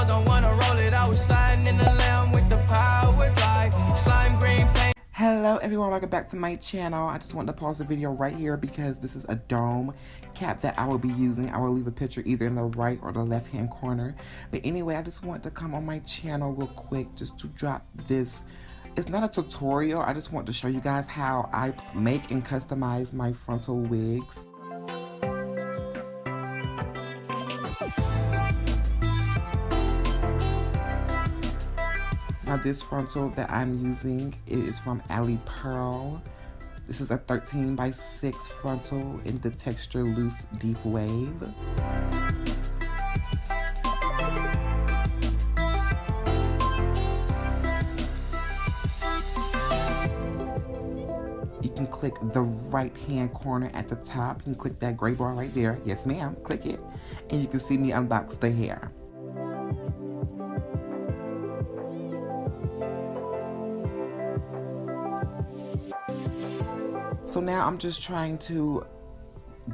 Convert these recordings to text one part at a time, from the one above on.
dog don't wanna roll it. I was sliding in the lamb with the power glide. Slime green paint. Hello everyone, welcome back to my channel. I just want to pause the video right here because this is a dome cap that I will be using. I will leave a picture either in the right or the left hand corner. But anyway, I just want to come on my channel real quick just to drop this. It's not a tutorial, I just want to show you guys how I make and customize my frontal wigs. Now this frontal that I'm using is from Ali Pearl. This is a 13 by 6 frontal in the texture loose deep wave. You can click the right hand corner at the top. You can click that gray bar right there. Yes ma'am, click it. And you can see me unbox the hair. So now I'm just trying to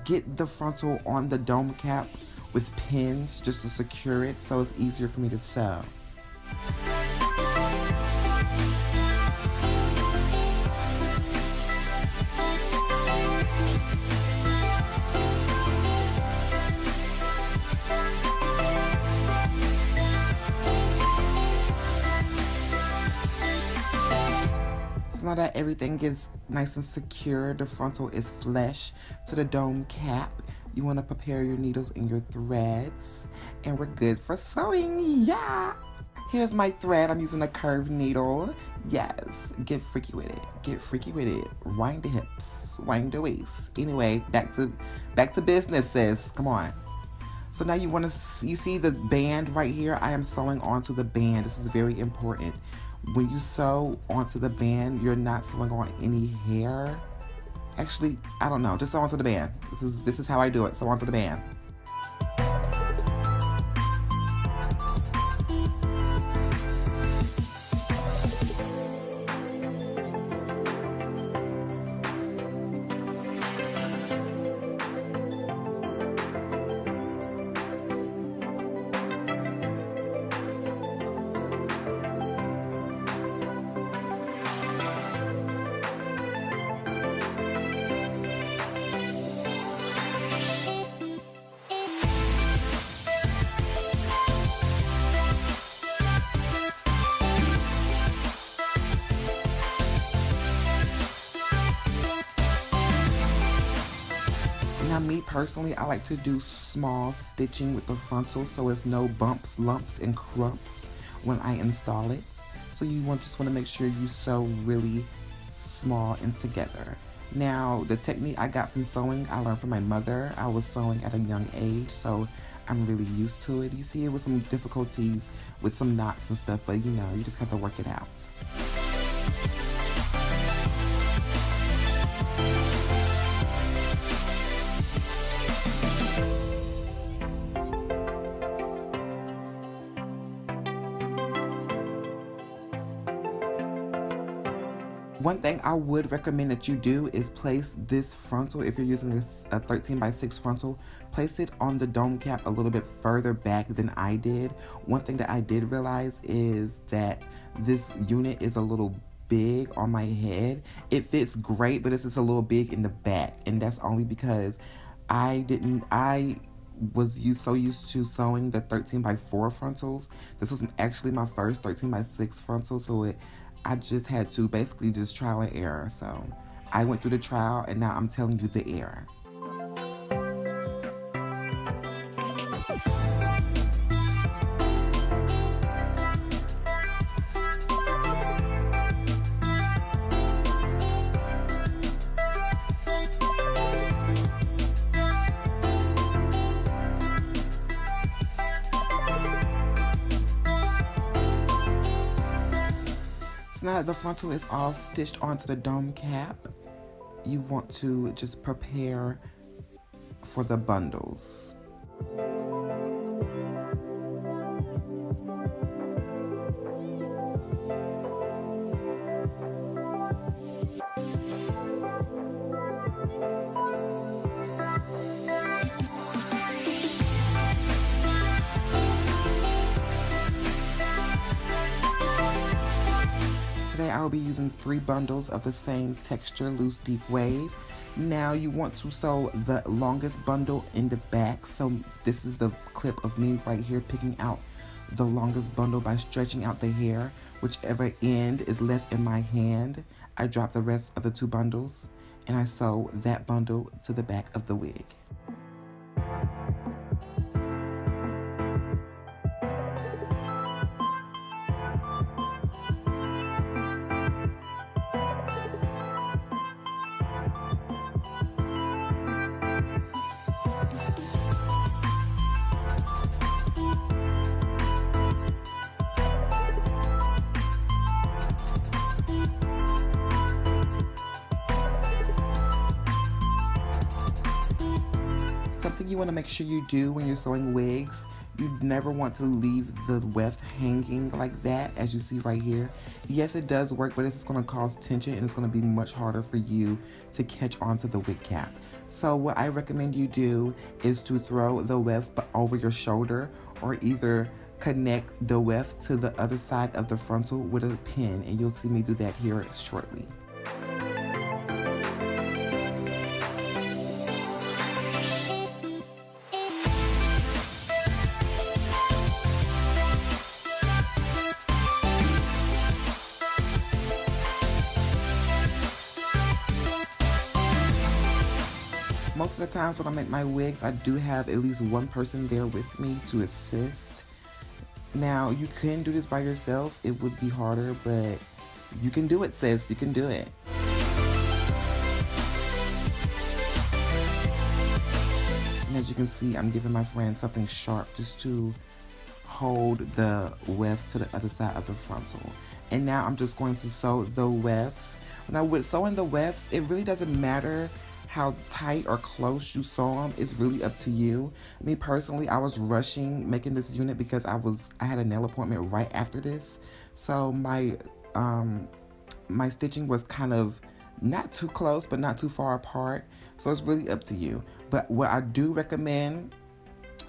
get the frontal on the dome cap with pins just to secure it so it's easier for me to sew. So now that everything gets nice and secure, the frontal is flush to the dome cap. You want to prepare your needles and your threads, and we're good for sewing. Yeah! Here's my thread. I'm using a curved needle. Yes, get freaky with it. Get freaky with it. Wind the hips, wind the waist. Anyway, back to business, sis. Come on. So now you see the band right here. I am sewing onto the band. This is very important. When you sew onto the band, you're not sewing on any hair. Actually, I don't know. Just sew onto the band. This is how I do it. Sew onto the band. Now me personally, I like to do small stitching with the frontal so it's no bumps, lumps, and crumps when I install it. So you just want to make sure you sew really small and together. Now the technique I got from sewing, I learned from my mother. I was sewing at a young age, so I'm really used to it. You see, it was some difficulties with some knots and stuff, but you know, you just have to work it out. One thing I would recommend that you do is place this frontal, if you're using a 13 by 6 frontal, place it on the dome cap a little bit further back than I did. One thing that I did realize is that this unit is a little big on my head. It fits great, but it's just a little big in the back, and that's only because I was so used to sewing the 13 by 4 frontals. This was actually my first 13 by 6 frontal, so I just had to basically just trial and error. So I went through the trial and now I'm telling you the error. So now that the frontal is all stitched onto the dome cap, you want to just prepare for the bundles. today I will be using 3 bundles of the same texture loose deep wave. Now you want to sew the longest bundle in the back. So this is the clip of me right here picking out the longest bundle by stretching out the hair. Whichever end is left in my hand, I drop the rest of the 2 bundles and I sew that bundle to the back of the wig. Something you want to make sure you do when you're sewing wigs, you never want to leave the weft hanging like that, as you see right here. Yes, it does work, but it's going to cause tension and it's going to be much harder for you to catch onto the wig cap. So what I recommend you do is to throw the wefts over your shoulder, or either connect the wefts to the other side of the frontal with a pin, and you'll see me do that here shortly. Most of the times when I make my wigs, I do have at least one person there with me to assist. Now, you can do this by yourself. It would be harder, but you can do it, sis. You can do it. And as you can see, I'm giving my friend something sharp just to hold the wefts to the other side of the frontal. And now I'm just going to sew the wefts. Now, with sewing the wefts, it really doesn't matter how tight or close you sew them. It's really up to you. Me personally, I was rushing making this unit because I had a nail appointment right after this. So my stitching was kind of not too close, but not too far apart. So it's really up to you. But what I do recommend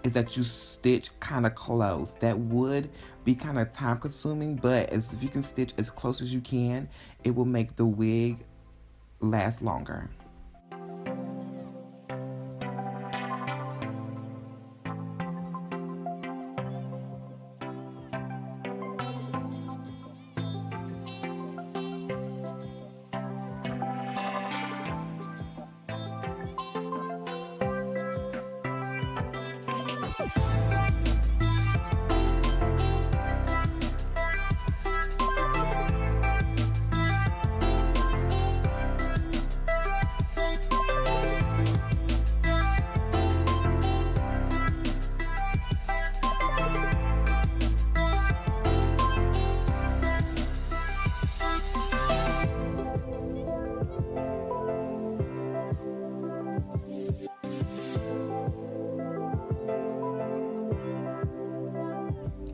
is that you stitch kind of close. That would be kind of time consuming, but if you can stitch as close as you can, it will make the wig last longer.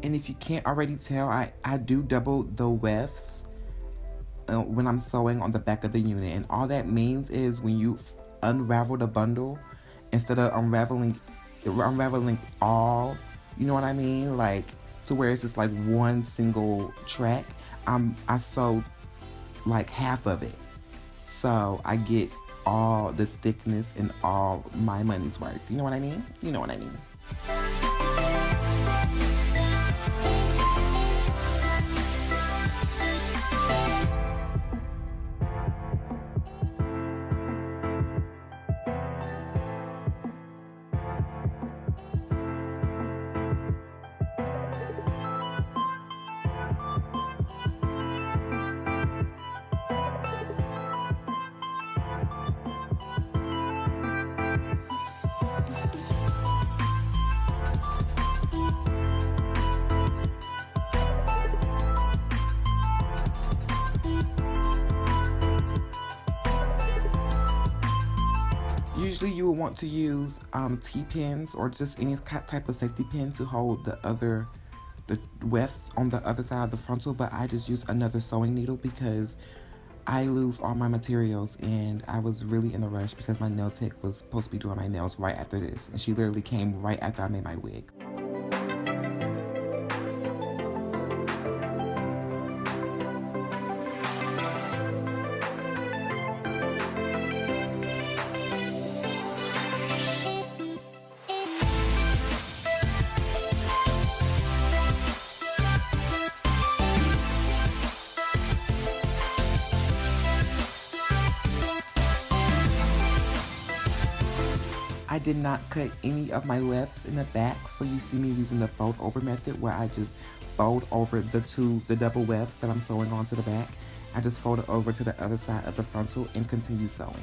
And if you can't already tell, I do double the wefts when I'm sewing on the back of the unit. And all that means is when you unravel the bundle, instead of unraveling all, you know what I mean? Like, to where it's just like one single track, I sew like half of it. So I get all the thickness and all my money's worth. You know what I mean? You know what I mean. Usually you will want to use T-pins or just any type of safety pin to hold the wefts on the other side of the frontal, but I just use another sewing needle because I lose all my materials, and I was really in a rush because my nail tech was supposed to be doing my nails right after this, and she literally came right after I made my wig. I did not cut any of my wefts in the back, so you see me using the fold over method where I just fold over the double wefts that I'm sewing onto the back. I just fold it over to the other side of the frontal and continue sewing.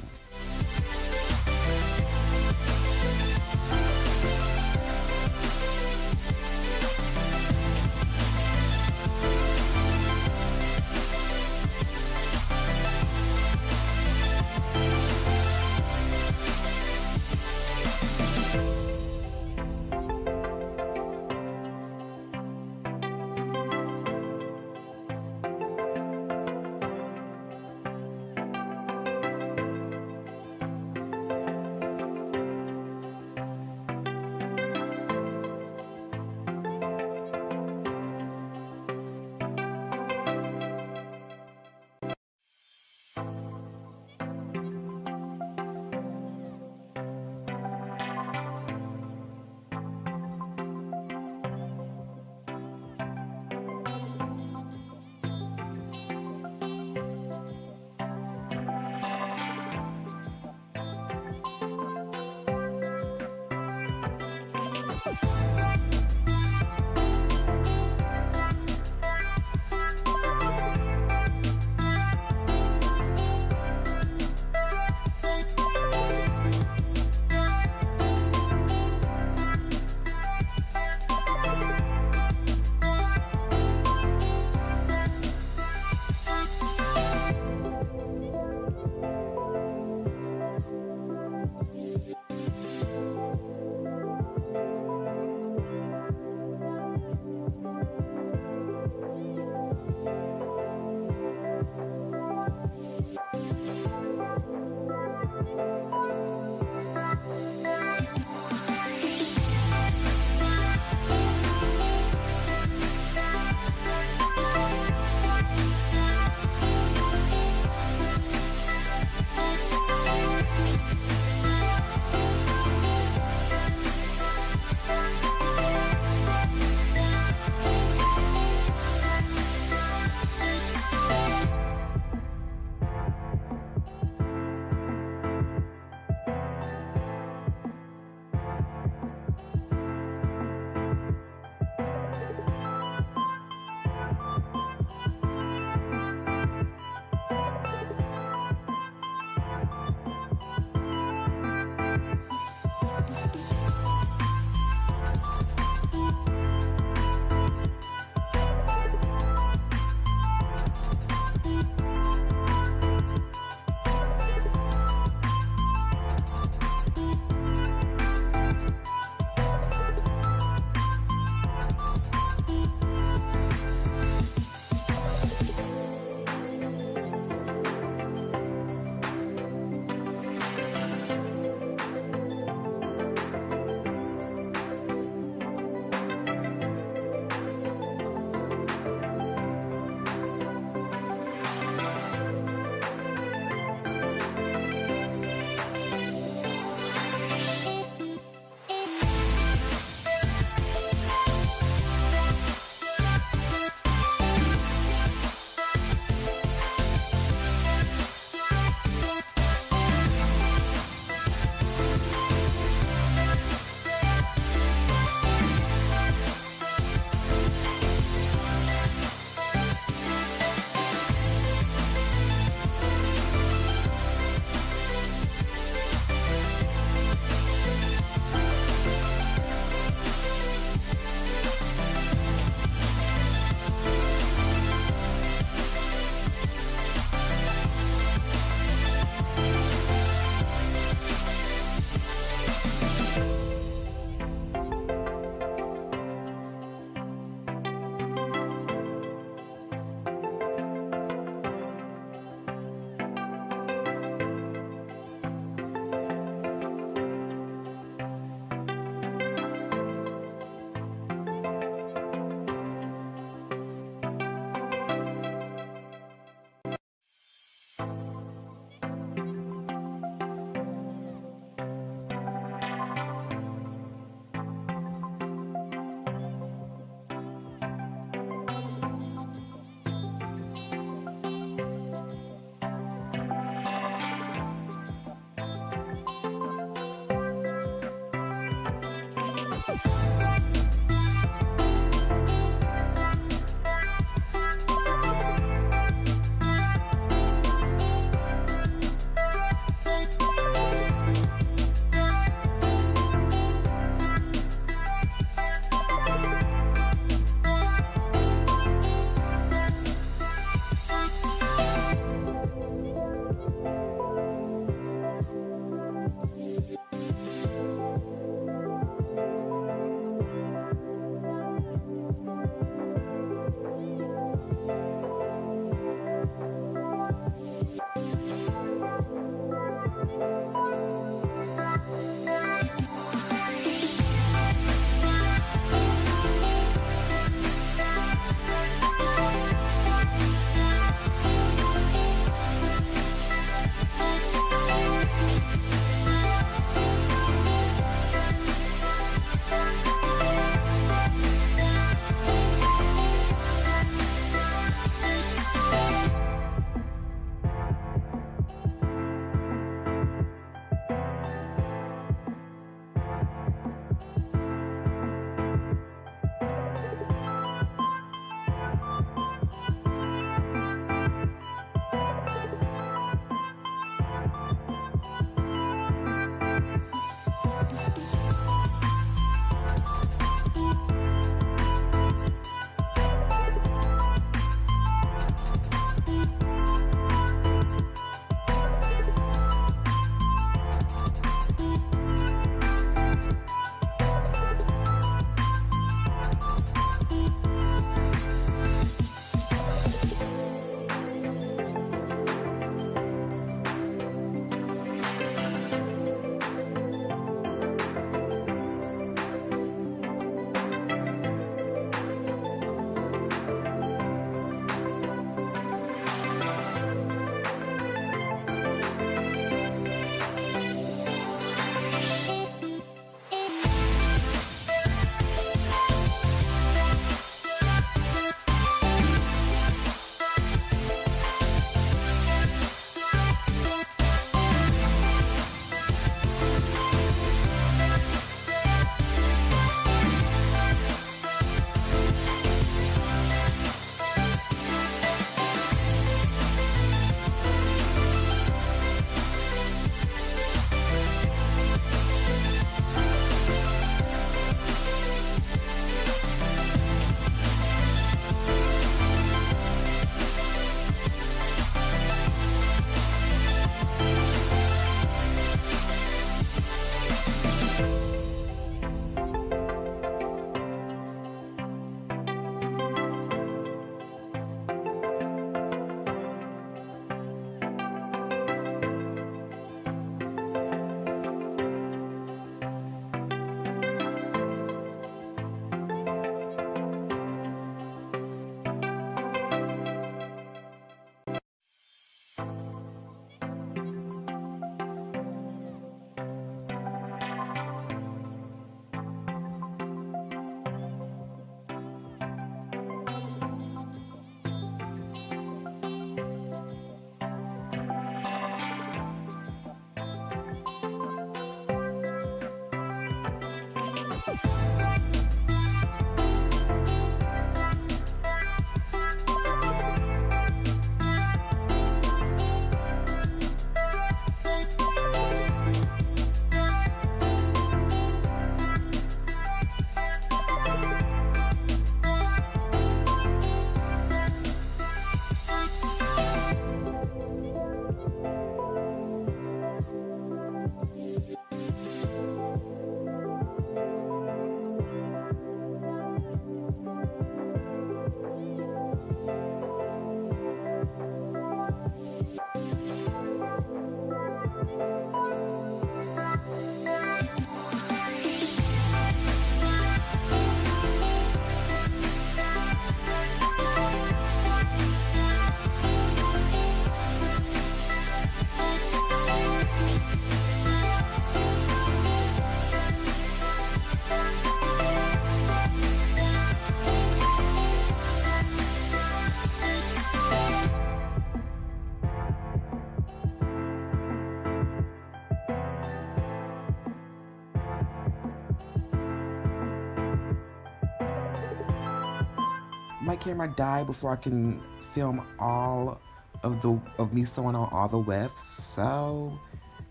My camera died before I can film all of me sewing on all the wefts, so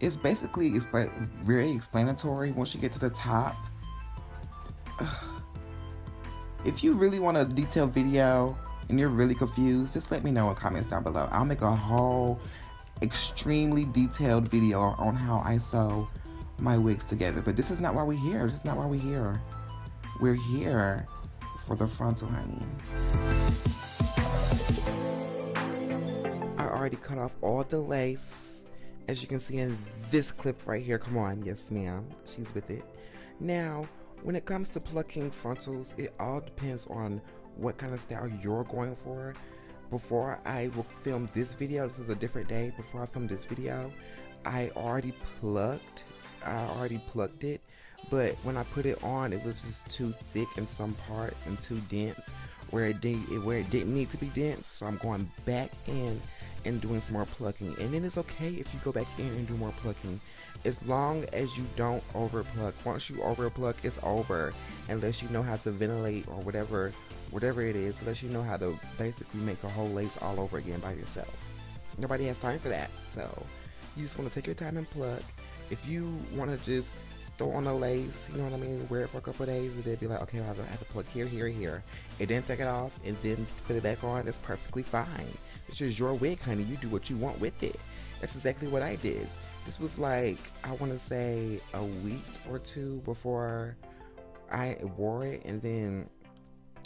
it's basically very explanatory once you get to the top. If you really want a detailed video and you're really confused, just let me know in comments down below. I'll make a whole extremely detailed video on how I sew my wigs together. But this is not why we're here. This is not why we're here. We're here for the frontal, honey. I already cut off all the lace, as you can see in this clip right here. Come on, yes ma'am, she's with it. Now, when it comes to plucking frontals, it all depends on what kind of style you're going for. Before I will film this video, this is a different day, before I film this video, I already plucked it, but when I put it on, it was just too thick in some parts and too dense where it didn't need to be dense. So I'm going back in and doing some more plucking, and then it's okay if you go back in and do more plucking, as long as you don't over pluck. Once you over pluck, it's over, unless you know how to ventilate or whatever it is, unless you know how to basically make a whole lace all over again by yourself. Nobody has time for that, so you just want to take your time and pluck. If you want to just throw on a lace, you know what I mean, wear it for a couple of days, and then be like, okay, I have to pluck here, here, here, and then take it off and then put it back on, that's perfectly fine. It's just your wig, honey. You do what you want with it. That's exactly what I did. This was like, I want to say a week or two before I wore it, and then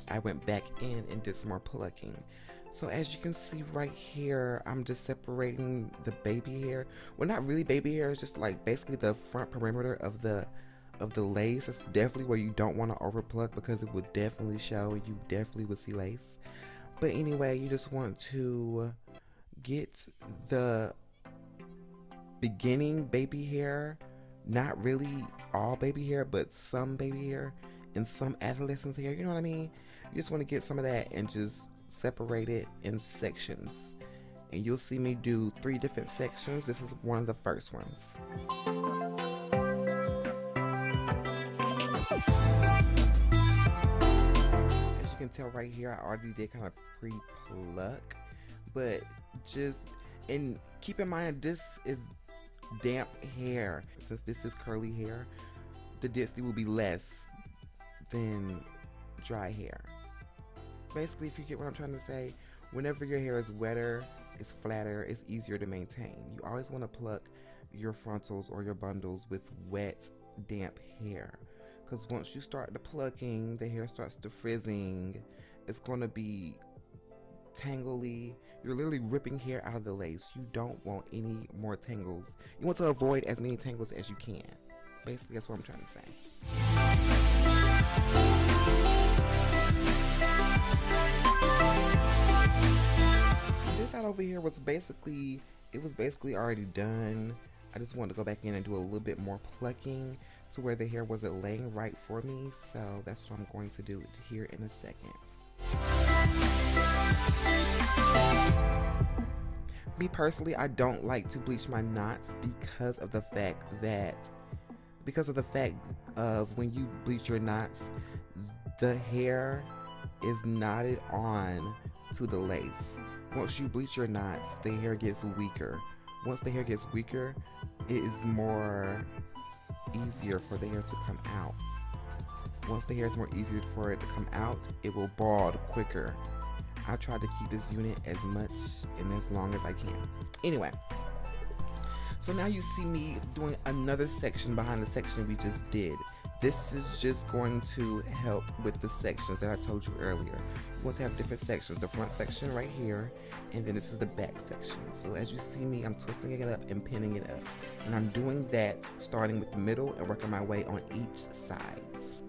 I went back in and did some more plucking. So as you can see right here, I'm just separating the baby hair. Well, not really baby hair, it's just like basically the front perimeter of the lace. That's definitely where you don't want to over pluck, because it would definitely show and you definitely would see lace. But anyway, you just want to get the beginning baby hair, not really all baby hair, but some baby hair and some adolescence hair, you know what I mean? You just want to get some of that and just separate it in sections. And you'll see me do 3 different sections. This is one of the first ones. As you can tell right here, I already did kind of pre-pluck, but just, and keep in mind this is damp hair. Since this is curly hair, the density will be less than dry hair. Basically, if you get what I'm trying to say, whenever your hair is wetter, it's flatter, it's easier to maintain. You always want to pluck your frontals or your bundles with wet, damp hair, because once you start the plucking, the hair starts to frizzing. It's going to be tangly. You're literally ripping hair out of the lace. You don't want any more tangles. You want to avoid as many tangles as you can. Basically, that's what I'm trying to say. This side over here was basically, it was basically already done. I just wanted to go back in and do a little bit more plucking to where the hair wasn't laying right for me. So that's what I'm going to do here in a second. Me personally, I don't like to bleach my knots because of the fact that because of the fact of when you bleach your knots, the hair is knotted on to the lace. Once you bleach your knots, the hair gets weaker. Once the hair gets weaker, it is more easier for the hair to come out. Once the hair is more easier for it to come out, it will bald quicker. I try to keep this unit as much and as long as I can. Anyway, so now you see me doing another section behind the section we just did. This is just going to help with the sections that I told you earlier. You want to have different sections. The front section right here, and then this is the back section. So as you see me, I'm twisting it up and pinning it up. And I'm doing that starting with the middle and working my way on each sides.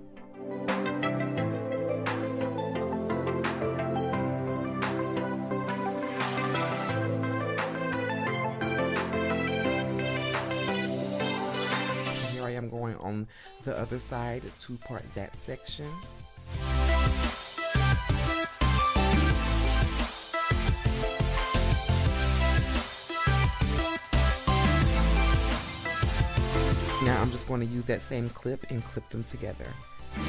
Here I am going on the other side to part that section. Now I'm just going to use that same clip and clip them together. Now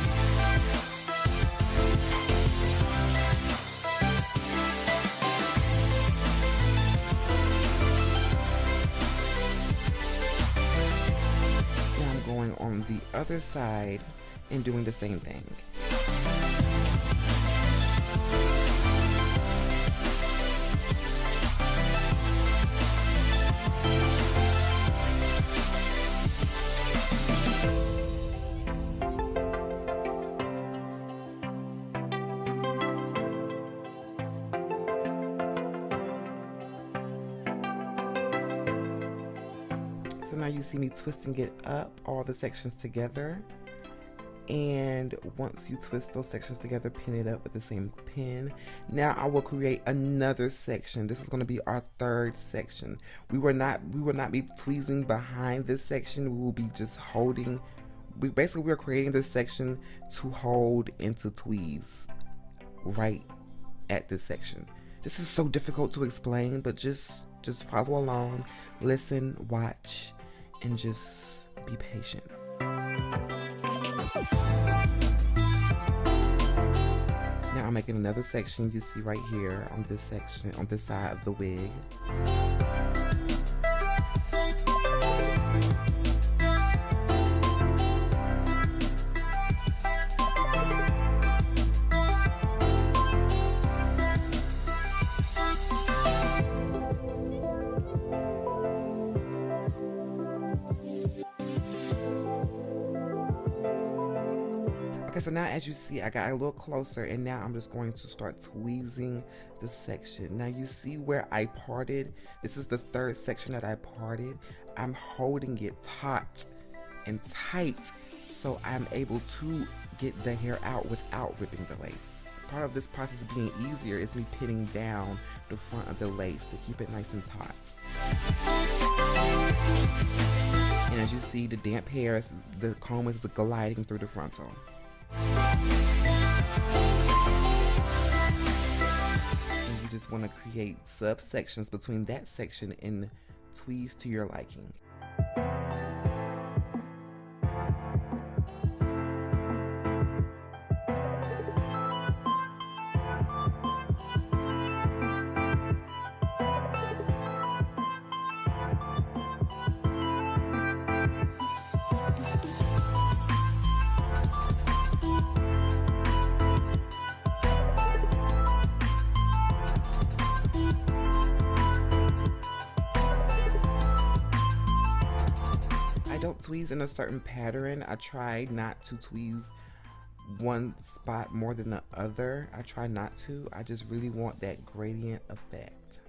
I'm going on the other side and doing the same thing. So now you see me twisting it up, all the sections together. And once you twist those sections together, pin it up with the same pin. Now I will create another section. This is going to be our third section. We will not be tweezing behind this section. We will be just holding. We're creating this section to hold and to tweeze right at this section. This is so difficult to explain, but just follow along, listen, watch, and just be patient. Now I'm making another section you see right here on this section, on this side of the wig. Okay, so now as you see, I got a little closer, and now I'm just going to start tweezing the section. Now you see where I parted. This is the third section that I parted. I'm holding it taut and tight so I'm able to get the hair out without ripping the lace. Part of this process being easier is me pinning down the front of the lace to keep it nice and taut. And as you see, the damp hair, the comb is gliding through the frontal. And you just want to create subsections between that section and tweeze to your liking. I don't tweeze in a certain pattern. I try not to tweeze one spot more than the other. I try not to. I just really want that gradient effect.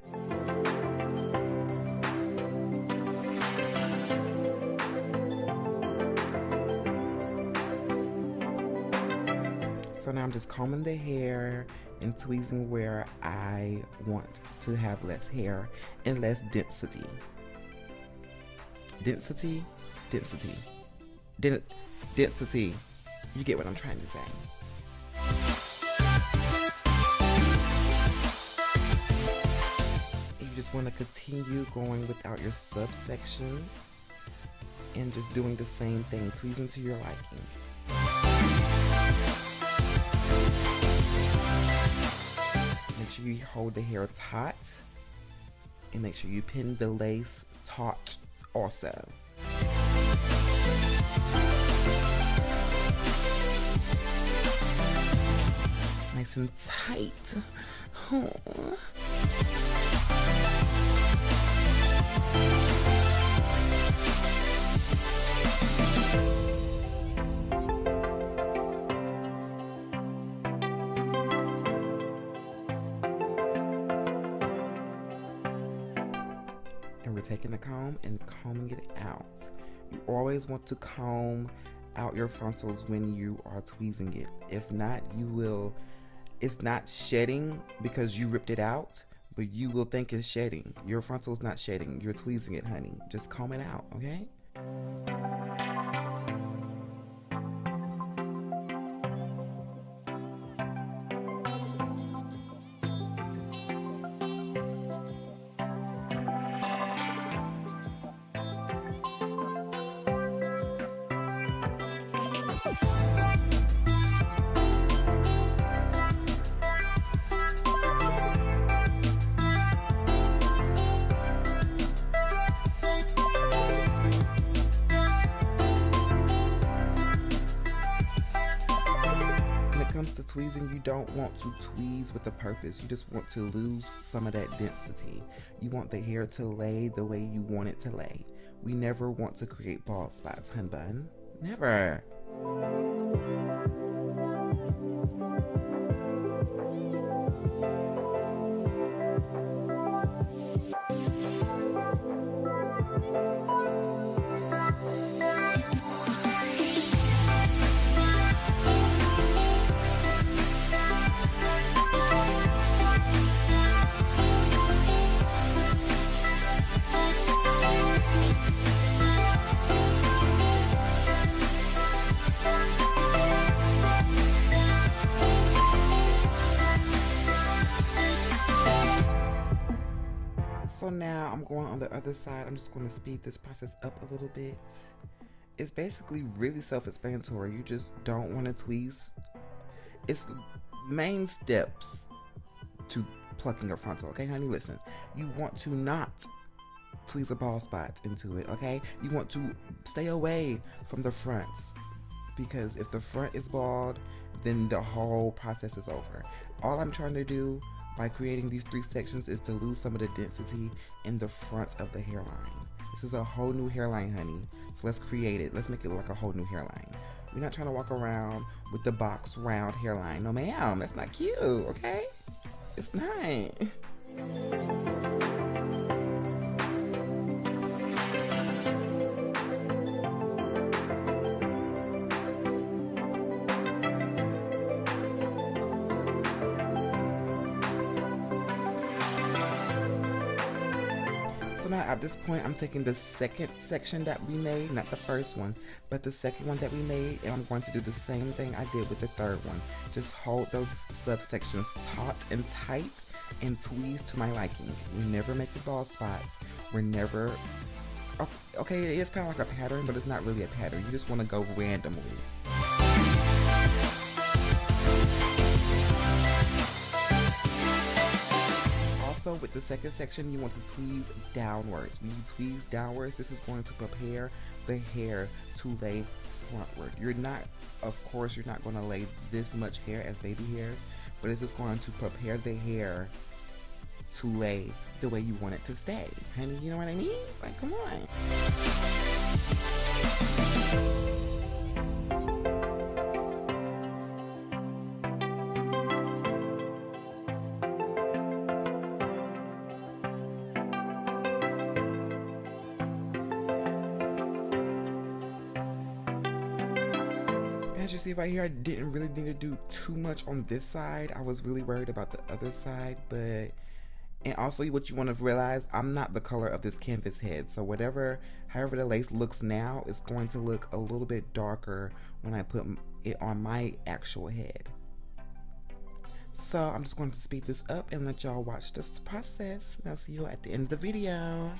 So now I'm just combing the hair and tweezing where I want to have less hair and less density. Density. You get what I'm trying to say. You just want to continue going without your subsections and just doing the same thing, tweezing to your liking. Make sure you hold the hair taut, and make sure you pin the lace taut also. Nice and tight. Oh. And we're taking the comb and combing it out. You always want to comb out your frontals when you are tweezing it. If not, it's not shedding because you ripped it out, but you will think it's shedding. Your frontal's not shedding. You're tweezing it, honey. Just comb it out, okay? To tweezing, you don't want to tweeze with a purpose. You just want to lose some of that density. You want the hair to lay the way you want it to lay. We never want to create bald spots, hun bun. Never. So now I'm going on the other side. I'm just going to speed this process up a little bit. It's basically really self-explanatory. You just don't want to tweeze. It's main steps to plucking a frontal. Okay, honey, listen. You want to not tweeze a bald spot into it, okay? You want to stay away from the fronts, because if the front is bald, then the whole process is over. All I'm trying to do by creating these 3 sections is to lose some of the density in the front of the hairline. This is a whole new hairline, honey. So let's create it. Let's make it look like a whole new hairline. We're not trying to walk around with the box round hairline. No ma'am, that's not cute, okay? It's not. Now at this point, I'm taking the second section that we made, not the first one, but the second one that we made, and I'm going to do the same thing I did with the third one. Just hold those subsections taut and tight and tweeze to my liking. We never make the bald spots. We're never, okay, it's kind of like a pattern, but it's not really a pattern. You just want to go randomly. Also, with the second section, you want to tweeze downwards. When you tweeze downwards, this is going to prepare the hair to lay frontward. Of course, you're not going to lay this much hair as baby hairs, but it's just going to prepare the hair to lay the way you want it to stay. Honey, you know what I mean? Like, come on. As you see right here, I didn't really need to do too much on this side. I was really worried about the other side, and also what you want to realize, I'm not the color of this canvas head, so however the lace looks now, it's going to look a little bit darker when I put it on my actual head. So I'm just going to speed this up and let y'all watch this process, and I'll see you at the end of the video.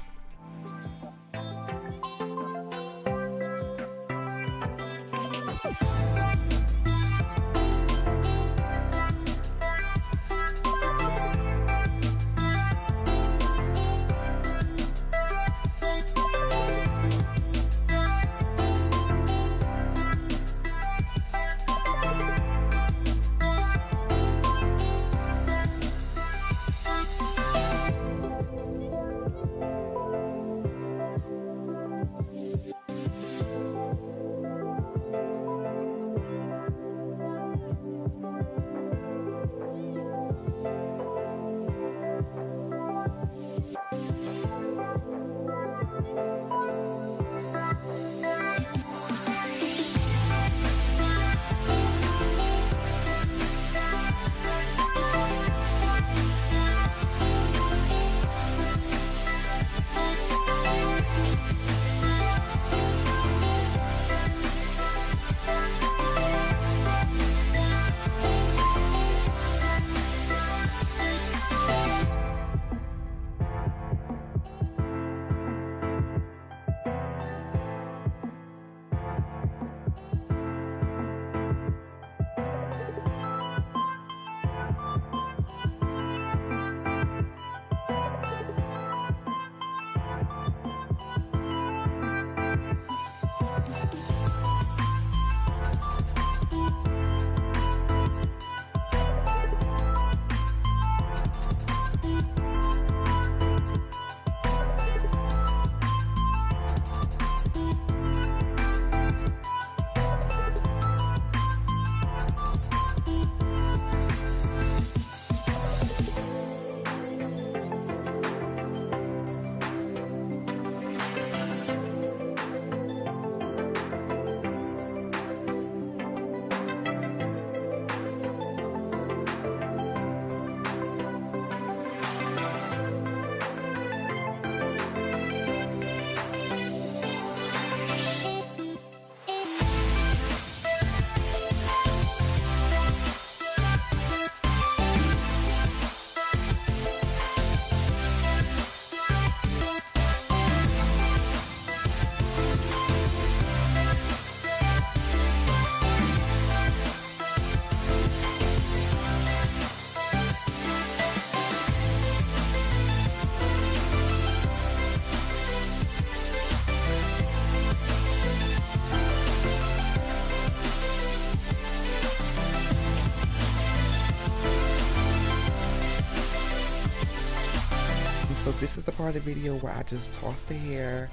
this is the part of the video where I just toss the hair.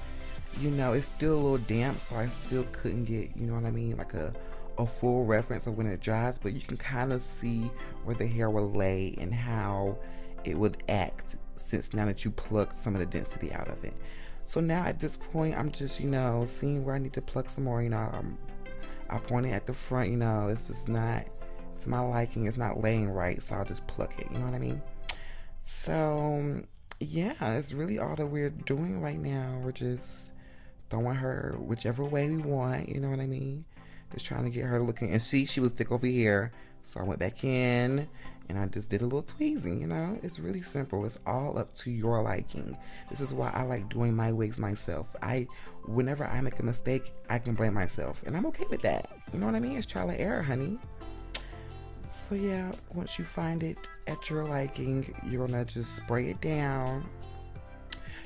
You know, it's still a little damp, so I still couldn't get, you know what I mean, like a full reference of when it dries, but you can kind of see where the hair will lay and how it would act since now that you plucked some of the density out of it. So now at this point, I'm just, you know, seeing where I need to pluck some more. You know, I point it at the front, you know, it's just not to my liking, it's not laying right, so I'll just pluck it, you know what I mean? So yeah, it's really all that we're doing right now. We're just throwing her whichever way we want, you know what I mean? Just trying to get her looking. And see, she was thick over here, so I went back in and I just did a little tweezing, you know? It's really simple. It's all up to your liking. This is why I like doing my wigs myself. Whenever I make a mistake, I can blame myself, and I'm okay with that. You know what I mean? It's trial and error, honey. So yeah, once you find it at your liking, you're gonna just spray it down.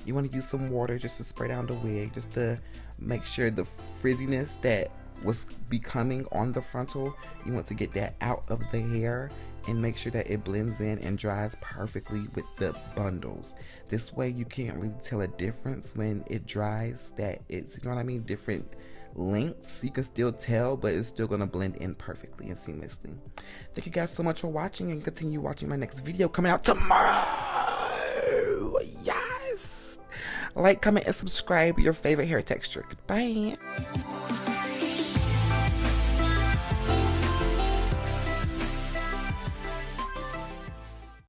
You want to use some water just to spray down the wig, just to make sure the frizziness that was becoming on the frontal, you want to get that out of the hair and make sure that it blends in and dries perfectly with the bundles. This way you can't really tell a difference when it dries, that it's, you know what I mean, different lengths. You can still tell, but it's still going to blend in perfectly and seamlessly. Thank you guys so much for watching, and continue watching my next video coming out tomorrow. Yes! Like, comment, and subscribe your favorite hair texture. Goodbye.